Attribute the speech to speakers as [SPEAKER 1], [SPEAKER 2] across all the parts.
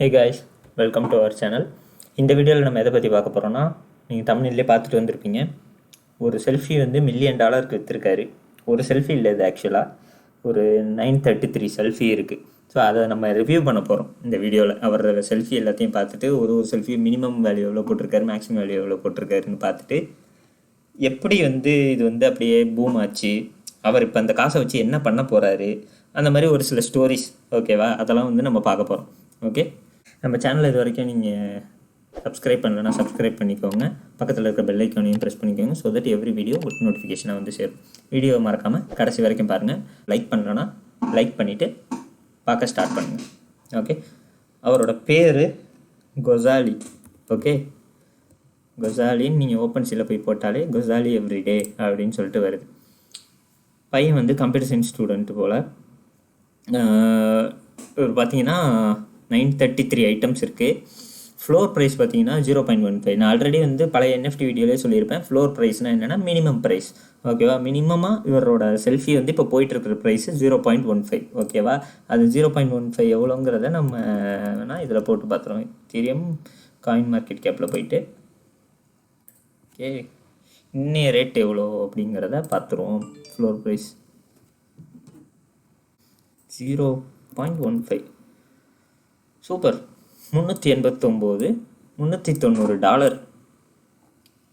[SPEAKER 1] Hey guys, welcome to our channel. இந்த வீடியோவில் நம்ம எதை பற்றி பார்க்க போகிறோன்னா, நீங்கள் தமிழ்லேயே பார்த்துட்டு வந்திருப்பீங்க. ஒரு செல்ஃபி வந்து $1 மில்லியன் விற்றுருக்காரு. ஒரு செல்ஃபி இல்லை, இது ஆக்சுவலாக ஒரு 933 செல்ஃபி இருக்குது. ஸோ அதை நம்ம ரிவ்யூ பண்ண போகிறோம் இந்த வீடியோவில். அவர் செல்ஃபி எல்லாத்தையும் பார்த்துட்டு ஒரு செல்ஃபி மினிமம் வேல்யூ எவ்வளோ போட்டிருக்காரு, மேக்ஸிமம் வேல்யூ எவ்வளோ போட்டிருக்காருன்னு பார்த்துட்டு எப்படி வந்து இது வந்து அப்படியே பூம் ஆச்சு, அவர் இப்போ அந்த காசை வச்சு என்ன பண்ண போகிறாரு, அந்த மாதிரி ஒரு சில ஸ்டோரிஸ், ஓகேவா, அதெல்லாம் வந்து நம்ம பார்க்க போகிறோம். ஓகே, நம்ம சேனல் இது வரைக்கும் நீங்கள் சப்ஸ்கிரைப் பண்ணலைன்னா சப்ஸ்கிரைப் பண்ணிக்கோங்க. பக்கத்தில் இருக்க பெல் ஐக்கானையும் ப்ரெஸ் பண்ணிக்கோங்க. ஸோ தட் எவ்ரி வீடியோ ஒரு நோட்டிஃபிகேஷனாக வந்து சேரும். வீடியோ மறக்காமல் கடைசி வரைக்கும் பாருங்கள். லைக் பண்ணலன்னா லைக் பண்ணிவிட்டு பார்க்க ஸ்டார்ட் பண்ணுங்கள். ஓகே, அவரோட பேர் கோசாலி. ஓகே, கோசாலின்னு நீங்கள் ஓப்பன்ஸில் போய் போட்டாலே கோசாலி எவ்ரிடே அப்படின்னு சொல்லிட்டு வருது. பையன் வந்து கம்ப்யூட்டர் சயின்ஸ் ஸ்டூடெண்ட்டு போல். இவர் பார்த்தீங்கன்னா 933 ஐட்டம்ஸ் இருக்குது. ஃப்ளோர் ப்ரைஸ் பார்த்தீங்கன்னா 0.15. நான் ஆல்ரெடி வந்து பழைய NFT வீடியோலேயே சொல்லியிருப்பேன். ஃப்ளோர் ப்ரைஸ்னால் என்னென்னா மினிமம் ப்ரைஸ். ஓகேவா, மினிமமாக இவரோட செல்ஃபி வந்து இப்போ போயிட்டுருக்கிற ப்ரைஸு 0.15. ஓகேவா, அது 0.15 எவ்வளோங்கிறத நம்ம வேணால் இதில் போட்டு பார்த்துருவோம். தெரியும், காயின் மார்க்கெட் கேப்பில் போயிட்டு ஓகே இன்னைய ரேட் எவ்வளோ அப்படிங்கிறத பார்த்துருவோம். Floor price 0.15. சூப்பர். $389, $390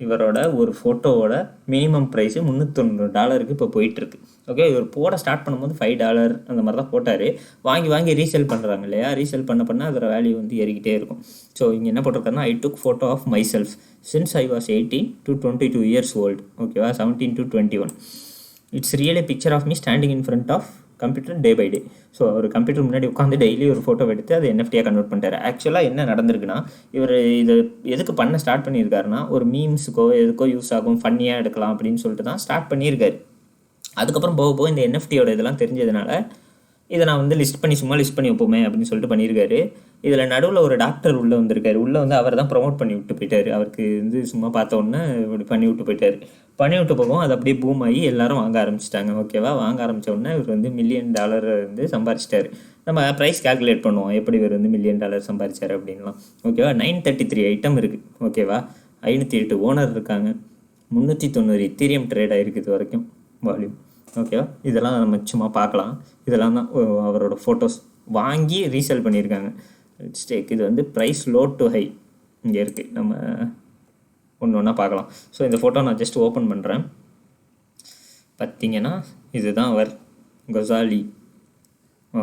[SPEAKER 1] இவரோட ஒரு ஃபோட்டோவோட மினிமம் ப்ரைஸு $390 இப்போ போயிட்டுருக்கு. ஓகே, இவர் போட ஸ்டார்ட் பண்ணும்போது $5 அந்த மாதிரி தான் போட்டார். வாங்கி ரீசேல் பண்ணுறாங்க இல்லையா, ரீசேல் பண்ண அதோட வேல்யூ வந்து ஏறிக்கிட்டே இருக்கும். ஸோ இங்கே என்ன போட்டிருக்காருன்னா, I took photo of myself since I was 18 to 22 years old. ஓகேவா, 17 to 21. It's really picture of me standing in front of computer day by day. So ஒரு கம்ப்யூட்டர் முன்னாடி உட்காந்து டெய்லி ஒரு ஃபோட்டோ எடுத்து அதை NFTயாக கன்வெர்ட் பண்ணிட்டார். ஆக்சுவலாக என்ன நடந்திருக்குன்னா, இவர் இது எதுக்கு பண்ண ஸ்டார்ட் பண்ணியிருக்காருன்னா, ஒரு மீம்ஸுக்கோ எதுக்கோ யூஸ் ஆகும், ஃபன்னியாக எடுக்கலாம் அப்படின்னு சொல்லிட்டு தான் ஸ்டார்ட் பண்ணியிருக்காரு. அதுக்கப்புறம் போக இந்த NFTயோட இதெல்லாம் தெரிஞ்சதுனால இதை நான் வந்து லிஸ்ட் பண்ணி வைப்போமே அப்படின்னு சொல்லிட்டு பண்ணியிருக்காரு. இதில் நடுவில் ஒரு டாக்டர் உள்ளே வந்திருக்காரு. உள்ளே வந்து அவர் தான் ப்ரொமோட் பண்ணி விட்டு போயிட்டார். அவருக்கு வந்து சும்மா பார்த்த உடனே இப்படி பண்ணி விட்டு போகும். அது அப்படியே பூம் ஆகி எல்லாரும் வாங்க ஆரம்பிச்சிட்டாங்க. ஓகேவா, வாங்க ஆரம்பித்த உடனே இவர் வந்து $1 மில்லியன் வந்து சம்பாரிச்சிட்டாரு. நம்ம ப்ரைஸ் கால்குலேட் பண்ணுவோம் எப்படி இவர் வந்து $1 மில்லியன் சம்பாரிச்சார் அப்படின்லாம். ஓகேவா, 933 ஐட்டம் இருக்குது. ஓகேவா, 508 ஓனர் இருக்காங்க. 390 இத்தீரியம் ட்ரேட் ஆகிருக்கு இது வரைக்கும் வால்யூம். ஓகேவா, இதெல்லாம் நம்ம சும்மா பார்க்கலாம். இதெல்லாம் தான் அவரோட ஃபோட்டோஸ். வாங்கி ரீசேல் பண்ணியிருக்காங்க. ஸ்டேக் இது வந்து ப்ரைஸ் லோ டு ஹை இங்கே இருக்குது. நம்ம ஒன்று பார்க்கலாம். ஸோ இந்த ஃபோட்டோ நான் ஜஸ்ட் ஓப்பன் பண்ணுறேன். பார்த்தீங்கன்னா இதுதான் அவர் கோசாலி.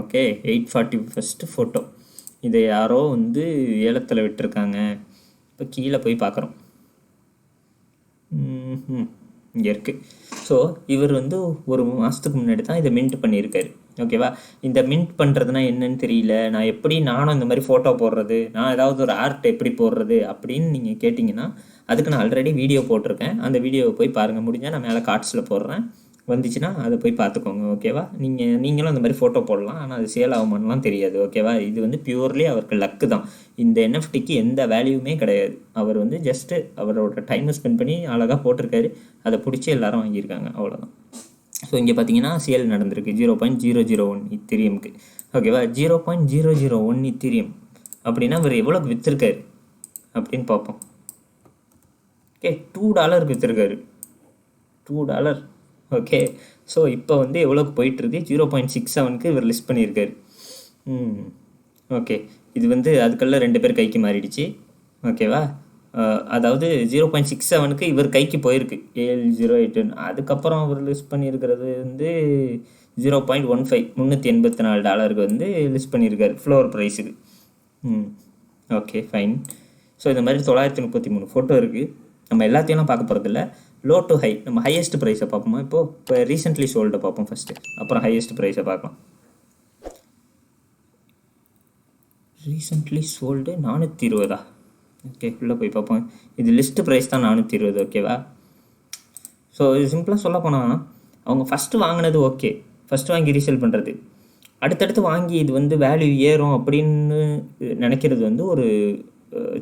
[SPEAKER 1] Okay, 841 photo. இதை யாரோ வந்து ஏலத்தில் விட்டுருக்காங்க. இப்போ கீழே போய் பார்க்குறோம். இங்கே இருக்குது. ஸோ இவர் வந்து ஒரு மாதத்துக்கு முன்னாடி தான் இதை மின்ட் பண்ணியிருக்காரு. ஓகேவா, இந்த மின்ட் பண்ணுறதுனா என்னன்னு தெரியல. நானும் இந்த மாதிரி ஃபோட்டோ போடுறது, நான் ஏதாவது ஒரு ஆர்ட் எப்படி போடுறது அப்படின்னு நீங்கள் கேட்டிங்கன்னா, அதுக்கு நான் ஆல்ரெடி வீடியோ போட்டிருக்கேன். அந்த வீடியோவை போய் பாருங்கள். முடிஞ்சால் நான் மேலே கார்ட்ஸில் போடுறேன், வந்துச்சுன்னா அதை போய் பார்த்துக்கோங்க. ஓகேவா, நீங்களும் அந்த மாதிரி ஃபோட்டோ போடலாம். ஆனால் அது சேல் ஆகுமானலாம் தெரியாது. ஓகேவா, இது வந்து பியூர்லி அவருக்கு லக்கு தான். இந்த NFTக்கு எந்த வேல்யூமே கிடையாது. அவர் வந்து ஜஸ்ட்டு அவரோட டைமை ஸ்பெண்ட் பண்ணி அழகாக போட்டிருக்காரு. அதை பிடிச்சி எல்லாரும் வாங்கியிருக்காங்க, அவ்வளோதான். ஸோ இங்கே பார்த்தீங்கன்னா சேல் நடந்திருக்கு 0.001 இத்தீரியம்க்கு. ஓகேவா, 0.001 இத்தீரியம் அப்படின்னா அவர் எவ்வளோக்கு விற்றுருக்காரு அப்படின்னு பார்ப்போம். ஓகே, $2 விற்றுருக்காரு. $2. ஓகே, ஸோ இப்போ வந்து எவ்வளோக்கு போயிட்டுருக்கு, 0.67க்கு இவர் லிஸ்ட் பண்ணியிருக்காரு. ஓகே, இது வந்து அதுக்கெல்லாம் 2 பேர் கைக்கு மாறிடுச்சு. ஓகேவா, அதாவது 0.67க்கு இவர் கைக்கு போயிருக்கு 708. அதுக்கப்புறம் அவர் லிஸ்ட் பண்ணியிருக்கிறது வந்து 0.15 $384 வந்து லிஸ்ட் பண்ணியிருக்காரு ஃப்ளோர் ப்ரைஸுக்கு. Okay, fine. ஸோ இந்த மாதிரி 933 ஃபோட்டோ இருக்குது. நம்ம எல்லாத்தையும் பார்க்க போகிறதில்ல. லோ டு ஹை, நம்ம ஹையஸ்ட் ப்ரைஸை பார்ப்போமா. இப்போ ரீசெண்ட்லி சோல்டை பார்ப்போம் ஃபஸ்ட்டு, அப்புறம் ஹையஸ்ட் ப்ரைஸை பார்க்கலாம். Recently sold 420. ஓகே, உள்ளே போய் பார்ப்போம். இது லிஸ்ட்டு ப்ரைஸ் தான் 420. ஓகேவா, ஸோ இது சிம்பிளாக சொல்ல போனால், அவங்க ஃபஸ்ட்டு வாங்கினது ஓகே, ஃபஸ்ட்டு வாங்கி ரீசேல் பண்ணுறது, அடுத்தடுத்து வாங்கி இது வந்து வேல்யூ ஏறும் அப்படின்னு நினைக்கிறது வந்து ஒரு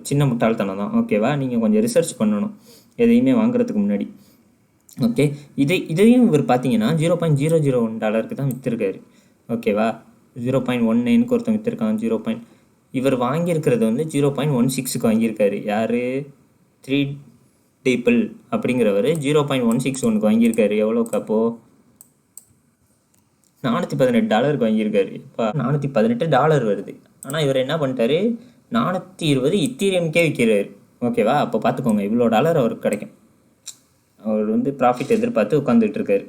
[SPEAKER 1] சின்ன முட்டாள்தனம் தான். ஓகேவா, நீங்கள் கொஞ்சம் ரிசர்ச் பண்ணணும் எதையுமே வாங்குறதுக்கு முன்னாடி. ஓகே, இதையும் இவர் பார்த்தீங்கன்னா $0.001 தான் விற்றுருக்காரு. ஓகேவா, 0.19க்கு ஒருத்தன் விற்றுருக்கான். இவர் வாங்கியிருக்கிறது வந்து 0.16க்கு வாங்கியிருக்காரு. யார்? 3 டீப்பிள் அப்படிங்கிறவர் $0.161க்கு வாங்கியிருக்காரு. எவ்வளோக்கு அப்போது? $418 வாங்கியிருக்காரு. இப்போ $418 வருது. ஆனால் இவர் என்ன பண்ணிட்டாரு, 420 இத்தீரியம்கே விற்கிறாரு. ஓகேவா? அப்போ பார்த்துக்கோங்க, இவ்வளோ டாலர் அவருக்கு கிடைக்கும். அவர் வந்து ப்ராஃபிட் எதிர்பார்த்து உட்காந்துட்டு இருக்காரு.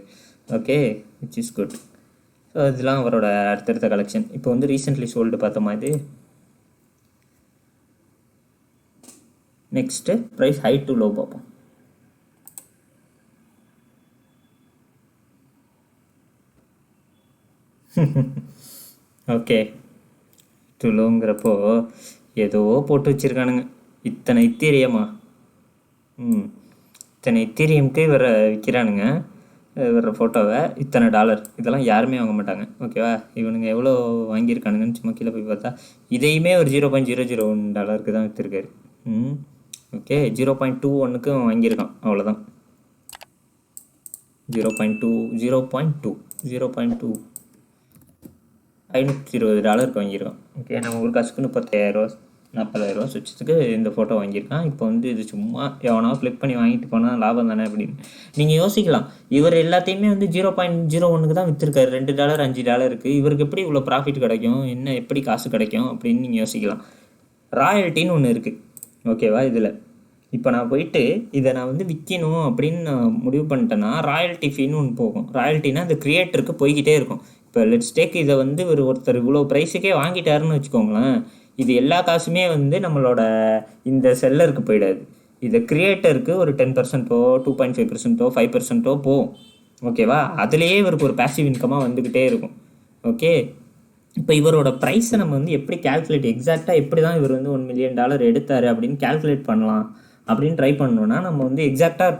[SPEAKER 1] Okay, which is good. So இதெல்லாம் அவரோட அடுத்தடுத்த கலெக்ஷன். இப்போ வந்து ரீசெண்ட்லி சோல்டு பார்த்தோமா இது. Next price high to low பார்ப்போம். ஓகே, டு லோங்கிறப்போ ஏதோ போட்டு வச்சுருக்கானுங்க. இத்தனை இத்தீரியமா? இத்தனை இத்தீரியம்க்கு இவரை விற்கிறானுங்க. இவர ஃபோட்டோவை இத்தனை டாலர். இதெல்லாம் யாருமே வாங்க மாட்டாங்க. ஓகேவா? இவனுங்க எவ்வளோ வாங்கியிருக்கானுங்கன்னு சும்மா கீழே போய் பார்த்தா இதையுமே ஒரு $0.001 தான் விற்றுருக்காரு. ஓகே, 0.21க்கு வாங்கியிருக்கான். அவ்வளோதான். 0.2 $520 வாங்கியிருக்கான். ஓகே, நம்ம ஒரு காசுக்கு $35,000 $40,000 வச்சதுக்கு இந்த ஃபோட்டோ வாங்கியிருக்கான். இப்போ வந்து இது சும்மா எவனா ஃப்ளிப் பண்ணி வாங்கிட்டு போனால் லாபம் தானே அப்படின்னு நீங்கள் யோசிக்கலாம். இவர் எல்லாத்தையுமே வந்து 0.01க்கு தான் விற்றுருக்காரு. $2 $5 இவருக்கு எப்படி இவ்வளோ ப்ராஃபிட் கிடைக்கும், என்ன எப்படி காசு கிடைக்கும் அப்படின்னு நீங்கள் யோசிக்கலாம். ராயல்ட்டின்னு ஒன்று இருக்குது. ஓகேவா? இதில் இப்போ நான் போயிட்டு இதை நான் வந்து விற்கணும் அப்படின்னு நான் முடிவு பண்ணிட்டேன்னா ராயல்ட்டி ஃபீன்னு ஒன்று போகும். ராயல்ட்டினா அந்த க்ரியேட்டருக்கு போய்கிட்டே இருக்கும். இப்போ லெட்ஸ் டேக் இதை வந்து ஒருத்தர் இவ்வளோ ப்ரைஸுக்கே வாங்கிட்டாருன்னு வச்சுக்கோங்களேன். இது எல்லா காசுமே வந்து நம்மளோட இந்த செல்லருக்கு போயிடாது. இதை க்ரியேட்டருக்கு ஒரு 10%, 2.5%, 5% போகும். ஓகேவா? அதுலேயே இவருக்கு ஒரு பேசிவ் இன்கமாக வந்துக்கிட்டே இருக்கும். ஓகே, இப்போ இவரோட ப்ரைஸை நம்ம வந்து எப்படி கேல்குலேட், எக்ஸாக்டாக எப்படி தான் இவர் வந்து $1 million எடுத்தார் அப்படின்னு கேல்குலேட் பண்ணலாம் அப்படின்னு ட்ரை பண்ணோன்னா நம்ம வந்து எக்ஸாக்டாக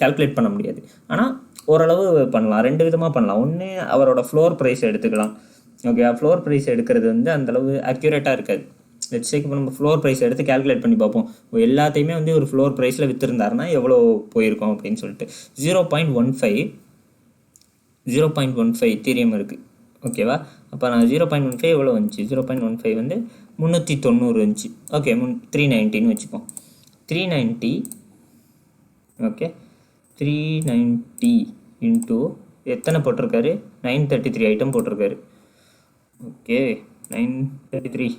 [SPEAKER 1] கேல்குலேட் பண்ண முடியாது. ஆனால் ஓரளவு பண்ணலாம். 2 விதமாக பண்ணலாம். ஒன்று, அவரோட ஃப்ளோர் ப்ரைஸ் எடுத்துக்கலாம். ஓகே, ஃப்ளோர் ப்ரைஸ் எடுக்கிறது வந்து அந்தளவு அக்யூரேட்டாக இருக்காது. லெட்ஸ் இப்போ நம்ம ஃப்ளோர் ப்ரைஸ் எடுத்து கேல்குலேட் பண்ணி பார்ப்போம். எல்லாத்தையுமே வந்து ஒரு ஃப்ளோர் ப்ரைஸில் விற்றுருந்தாருன்னா எவ்வளோ போயிருக்கோம் அப்படின்னு சொல்லிட்டு 0.15 இத்தீரியம் இருக்குது. ஓகேவா? அப்போ நான் 0.15 எவ்வளோ வந்துச்சு? 0.15 வந்து 390 இருந்துச்சு. ஓகே, 390ன்னு வச்சுப்போம். 390 ஓகே, 390 இன்ட்டு எத்தனை போட்டிருக்காரு? 933 ஐட்டம் போட்டிருக்காரு. Okay, 933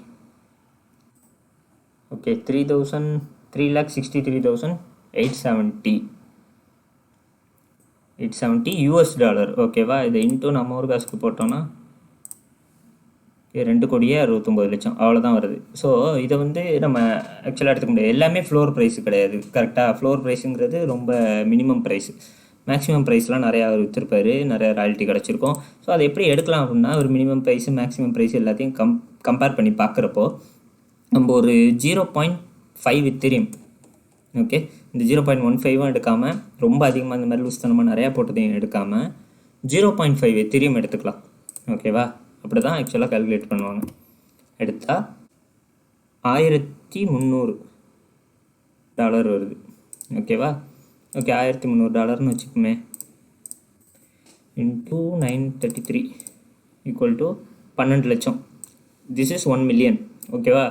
[SPEAKER 1] okay, 3,63,870 $. ஓகேவா? இதை இன்ட்டு நம்ம ஒரு காசுக்கு போட்டோன்னா 2,69,00,000 அவ்வளோதான் வருது. ஸோ இதை வந்து நம்ம ஆக்சுவலாக எடுத்துக்க முடியாது. எல்லாமே ஃப்ளோர் ப்ரைஸு கிடையாது. கரெக்டாக ஃப்ளோர் ப்ரைஸுங்கிறது ரொம்ப மினிமம் ப்ரைஸு. மேக்ஸிமம் ப்ரைஸ்லாம் நிறையா அவர் விற்றுருப்பாரு, நிறையா ராயல்ட்டி கிடச்சிருக்கும். ஸோ அதை எப்படி எடுக்கலாம் அப்படின்னா ஒரு மினிமம் ப்ரைஸு மேக்ஸிமம் ப்ரைஸ் எல்லாத்தையும் கம்பேர் பண்ணி பார்க்குறப்போ நம்ம ஒரு 0.5 இத்தீரியம். ஓகே, இந்த 0.15 எடுக்காமல் ரொம்ப அதிகமாக இந்த மாதிரி லூஸ்தனமாக நிறையா போட்டதையும் எடுக்காமல் 0.5 இத்தீரியம் எடுத்துக்கலாம். ஓகேவா? அப்படி தான் ஆக்சுவலாக கால்குலேட் பண்ணுவாங்க. எடுத்தால் $1,300 வருது. ஓகேவா? ஓகே, $1,300 வச்சுக்கோமே. இன்ட்டு 933 ஈக்குவல் டு 12 லட்சம். This is 1 million. ஓகேவா?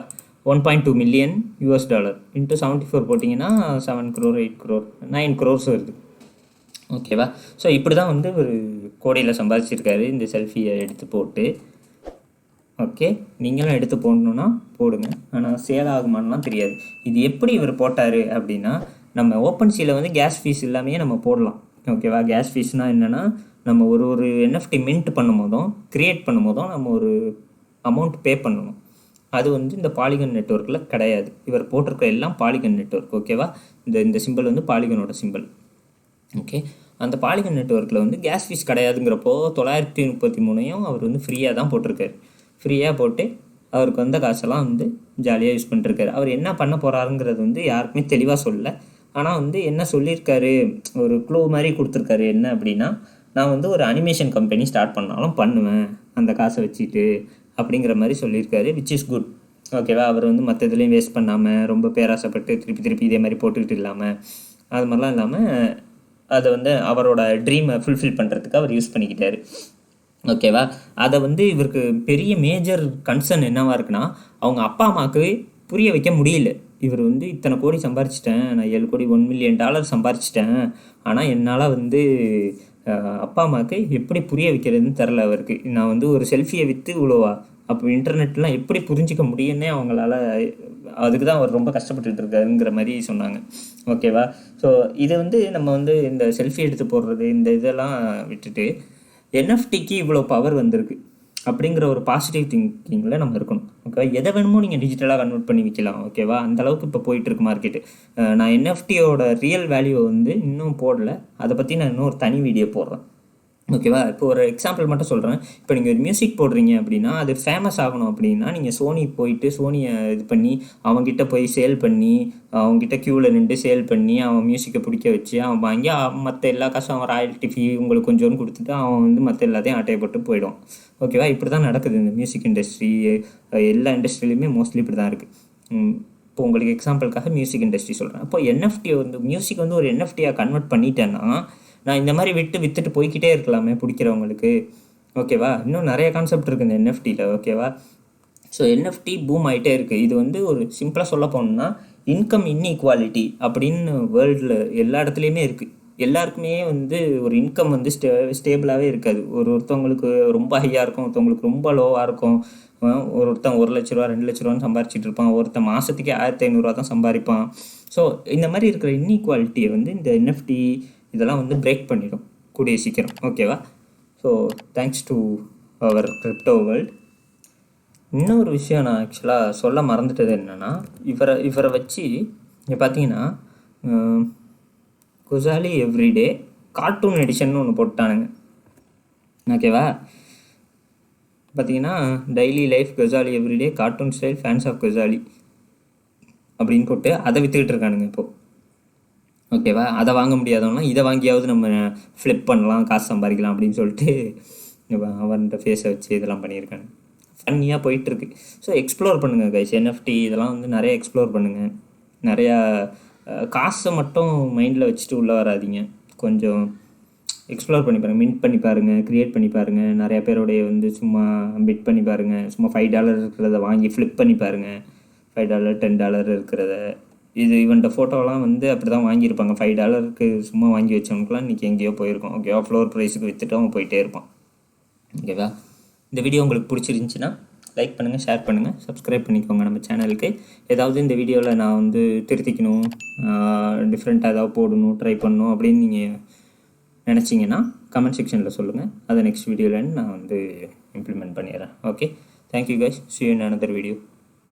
[SPEAKER 1] 1.2 மில்லியன் $. இன்ட்டு 74 போட்டிங்கன்னா 7 crore 8 crore 9 crores வருது. ஓகேவா? ஸோ இப்படி தான் வந்து ஒரு கோடியில் சம்பாதிச்சிருக்காரு இந்த செல்ஃபியை எடுத்து போட்டு. ஓகே, நீங்களும் எடுத்து போடணுன்னா போடுங்க. ஆனால் சேல் ஆகுமானலாம் தெரியாது. இது எப்படி இவர் போட்டார் அப்படின்னா நம்ம ஓப்பன் சீல வந்து கேஸ் ஃபீஸ் இல்லாமையே நம்ம போடலாம். ஓகேவா? கேஸ் ஃபீஸ்னால் என்னென்னா நம்ம ஒரு NFT மின்ட் பண்ணும் போதும் க்ரியேட் பண்ணும் போதும் நம்ம ஒரு அமௌண்ட் பே பண்ணணும். அது வந்து இந்த பாலிகன் நெட்வொர்க்கில் கிடையாது. இவர் போட்டிருக்க எல்லாம் பாலிகன் நெட்வொர்க். ஓகேவா? இந்த சிம்பிள் வந்து பாலிகனோட சிம்பிள். ஓகே, அந்த பாலிகன் நெட்வொர்க்கில் வந்து கேஸ் ஃபீஸ் கிடையாதுங்கிறப்போ 933 அவர் வந்து ஃப்ரீயாக தான் போட்டிருக்காரு. ஃப்ரீயாக போட்டு அவருக்கு வந்த காசெல்லாம் வந்து ஜாலியாக யூஸ் பண்ணிருக்காரு. அவர் என்ன பண்ண போகிறாருங்கிறது வந்து யாருக்குமே தெளிவாக சொல்லலை. ஆனால் வந்து என்ன சொல்லியிருக்காரு, ஒரு க்ளூ மாதிரி கொடுத்துருக்காரு. என்ன அப்படின்னா நான் வந்து ஒரு அனிமேஷன் கம்பெனி ஸ்டார்ட் பண்ணாலும் பண்ணுவேன் அந்த காசை வச்சுட்டு அப்படிங்கிற மாதிரி சொல்லியிருக்காரு. Which is good. ஓகேவா? அவர் வந்து மற்ற இதுலேயும் வேஸ்ட் பண்ணாமல் ரொம்ப பேராசைப்பட்டு திருப்பி இதே மாதிரி போட்டுக்கிட்டு இல்லாமல் அது மாதிரிலாம் இல்லாமல் அதை வந்து அவரோட ட்ரீமை ஃபுல்ஃபில் பண்ணுறதுக்கு அவர் யூஸ் பண்ணிக்கிட்டார். ஓகேவா? அதை வந்து இவருக்கு பெரிய மேஜர் கன்சர்ன் என்னவா இருக்குன்னா, அவங்க அப்பா அம்மாவுக்கு புரிய வைக்க முடியல. இவர் வந்து இத்தனை கோடி சம்பாரிச்சிட்டேன், நான் 7 கோடி $1 மில்லியன் சம்பாரிச்சிட்டேன். ஆனால் என்னால் வந்து அப்பா அம்மாவுக்கு எப்படி புரிய வைக்கிறதுன்னு தெரில அவருக்கு. நான் வந்து ஒரு செல்ஃபியை விற்று இவ்வளோவா அப்போ இன்டர்நெட்லாம் எப்படி புரிஞ்சிக்க முடியும்னே அவங்களால, அதுக்கு தான் அவர் ரொம்ப கஷ்டப்பட்டுட்டு இருக்காருங்கிற மாதிரி சொன்னாங்க. ஓகேவா? ஸோ இது வந்து நம்ம வந்து இந்த செல்ஃபி எடுத்து போடுறது இந்த இதெல்லாம் விட்டுட்டு என்எஃப்டிக்கு இவ்வளோ பவர் வந்திருக்கு அப்படிங்கிற ஒரு பாசிட்டிவ் திங்கிங்கில் நம்ம இருக்கணும். ஓகே, எதை வேணுமோ நீங்கள் டிஜிட்டலாக கன்வெர்ட் பண்ணி விற்கலாம். ஓகேவா? அந்த அளவுக்கு இப்போ போயிட்டுருக்கு மார்க்கெட்டு. நான் என்எஃப்டியோட ரியல் வேல்யூவை வந்து இன்னும் போடலை. அதை பற்றி நான் இன்னும் ஒரு தனி வீடியோ போடுறேன். ஓகேவா? இப்போ ஒரு எக்ஸாம்பிள் மட்டும் சொல்கிறேன். இப்போ நீங்கள் ஒரு மியூசிக் போடுறீங்க அப்படின்னா, அது ஃபேமஸ் ஆகணும் அப்படின்னா, நீங்கள் சோனி போயிட்டு சோனியை இது பண்ணி அவங்ககிட்ட போய் சேல் பண்ணி, அவங்ககிட்ட க்யூவில் நின்று சேல் பண்ணி, அவன் மியூசிக்கை பிடிக்க வச்சு அவன் வாங்கி மற்ற எல்லா காசும் அவன் ராயல்ட்டி ஃபீ உங்களுக்கு கொஞ்சோன்னு கொடுத்துட்டு அவன் வந்து மற்ற எல்லாத்தையும் ஆட்டையப்பட்டு போயிடும். ஓகேவா? இப்படி தான் நடக்குது இந்த மியூசிக் இண்டஸ்ட்ரி. எல்லா இண்டஸ்ட்ரியிலுமே மோஸ்ட்லி இப்படி தான் இருக்குது. இப்போ உங்களுக்கு எக்ஸாம்பிளுக்காக மியூசிக் இண்டஸ்ட்ரி சொல்கிறேன். அப்போ என்எஃப்டி வந்து மியூசிக் வந்து ஒரு என்எஃப்டியாக கன்வெர்ட் பண்ணிட்டேன்னா, நான் இந்த மாதிரி விற்றுட்டு போய்கிட்டே இருக்கலாமே பிடிக்கிறவங்களுக்கு. ஓகேவா? இன்னும் நிறைய கான்செப்ட் இருக்குது இந்த என்எஃப்டியில். ஓகேவா? ஸோ என்எஃப்டி பூம் ஆகிட்டே இருக்குது. இது வந்து ஒரு சிம்பிளாக சொல்ல போனோம்னா இன்கம் இன்இக்வாலிட்டி அப்படின்னு வேர்ல்டில் எல்லா இடத்துலையுமே இருக்குது. எல்லாருக்குமே வந்து ஒரு இன்கம் வந்து ஸ்டேபிளாகவே இருக்காது. ஒருத்தவங்களுக்கு ரொம்ப ஹையாக இருக்கும், ஒருத்தவங்களுக்கு ரொம்ப லோவாக இருக்கும். ஒருத்தன் 1,00,000 2,00,000 சம்பாரிச்சிட்டு இருப்பான், ஒருத்தன் மாதத்துக்கே 1,500 தான் சம்பாதிப்பான். ஸோ இந்த மாதிரி இருக்கிற இன்இக்வாலிட்டியை வந்து இந்த என்எஃப்டி இதெல்லாம் வந்து பிரேக் பண்ணிடும் கூடிய சீக்கிரம். ஓகேவா? So thanks to our crypto world. இன்னொரு விஷயம் நான் ஆக்சுவலாக சொல்ல மறந்துட்டது என்னென்னா, இவரை வச்சு இங்கே பார்த்தீங்கன்னா குசாலி எவ்ரிடே கார்ட்டூன் எடிஷன் ஒன்று போட்டானுங்க. ஓகேவா? பார்த்தீங்கன்னா daily life Kasali everyday cartoon style fans of Kasali அப்படின்னு போட்டு அதை விற்றுக்கிட்டு இருக்கானுங்க இப்போது. ஓகேவா? அதை வாங்க முடியாதவனா இதை வாங்கியாவது நம்ம ஃப்ளிப் பண்ணலாம், காசு சம்பாதிக்கலாம் அப்படின்னு சொல்லிட்டு அவன்கிட்ட ஃபேஸை வச்சு இதெல்லாம் பண்ணியிருக்காங்க. ஃபன்னியாக போயிட்டுருக்கு. ஸோ எக்ஸ்ப்ளோர் பண்ணுங்கள் கைஸ். என்எஃப்டி இதெல்லாம் வந்து நிறைய எக்ஸ்ப்ளோர் பண்ணுங்கள். நிறையா காசை மட்டும் மைண்டில் வச்சுட்டு உள்ளே வராதிங்க. கொஞ்சம் எக்ஸ்ப்ளோர் பண்ணி பாருங்கள், மின்ட் பண்ணி பாருங்கள், க்ரியேட் பண்ணி பாருங்கள். நிறையா பேருடைய வந்து சும்மா பிட் பண்ணி பாருங்கள். சும்மா $5 இருக்கிறத வாங்கி ஃப்ளிப் பண்ணி பாருங்கள். $5 $10 இருக்கிறத. இது இவன்ட்ட ஃபோட்டோலாம் வந்து அப்படி தான் வாங்கியிருப்பாங்க. $5க்கு சும்மா வாங்கி வச்சவனுக்குலாம் இன்றைக்கி எங்கேயோ போயிருக்கோம். ஓகேவா? ஃப்ளோர் ப்ரைஸுக்கு விற்றுட்டு அவன் போயிட்டே இருப்பான். ஓகேவா? இந்த வீடியோ உங்களுக்கு பிடிச்சிருந்துச்சின்னா லைக் பண்ணுங்கள், ஷேர் பண்ணுங்கள், சப்ஸ்கிரைப் பண்ணிக்கோங்க நம்ம சேனலுக்கு. ஏதாவது இந்த வீடியோவில் நான் வந்து திருத்திக்கணும், டிஃப்ரெண்ட்டாக ஏதாவது போடணும், ட்ரை பண்ணணும் அப்படின்னு நீங்கள் நினச்சிங்கன்னா கமெண்ட் செக்ஷனில் சொல்லுங்கள். அதை நெக்ஸ்ட் வீடியோவில் நான் வந்து இம்ப்ளிமெண்ட் பண்ணிடுறேன். Okay, thank you guys. see you in another video.